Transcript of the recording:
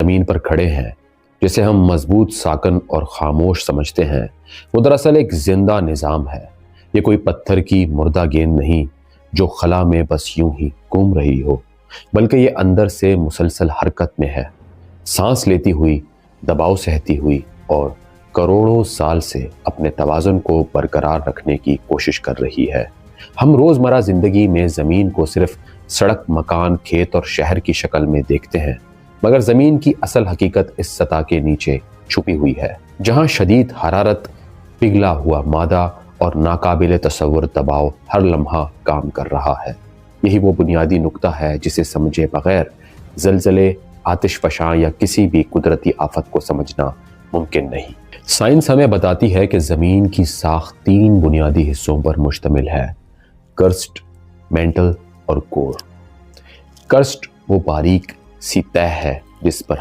زمین پر کھڑے ہیں، جسے ہم مضبوط ساکن اور خاموش سمجھتے ہیں، وہ دراصل ایک زندہ نظام ہے۔ یہ کوئی پتھر کی مردہ گیند نہیں جو خلا میں بس یوں ہی گھوم رہی ہو، بلکہ یہ اندر سے مسلسل حرکت میں ہے، سانس لیتی ہوئی، دباؤ سہتی ہوئی اور کروڑوں سال سے اپنے توازن کو برقرار رکھنے کی کوشش کر رہی ہے۔ ہم روزمرہ زندگی میں زمین کو صرف سڑک، مکان، کھیت اور شہر کی شکل میں دیکھتے ہیں، مگر زمین کی اصل حقیقت اس سطح کے نیچے چھپی ہوئی ہے، جہاں شدید حرارت، پگھلا ہوا مادہ اور ناقابل تصور دباؤ ہر لمحہ کام کر رہا ہے۔ یہی وہ بنیادی نقطہ ہے جسے سمجھے بغیر زلزلے، آتش فشاں یا کسی بھی قدرتی آفت کو سمجھنا ممکن نہیں۔ سائنس ہمیں بتاتی ہے کہ زمین کی ساخت 3 بنیادی حصوں پر مشتمل ہے: کرسٹ، مینٹل اور کور۔ کرسٹ وہ باریک سی تہ ہے جس پر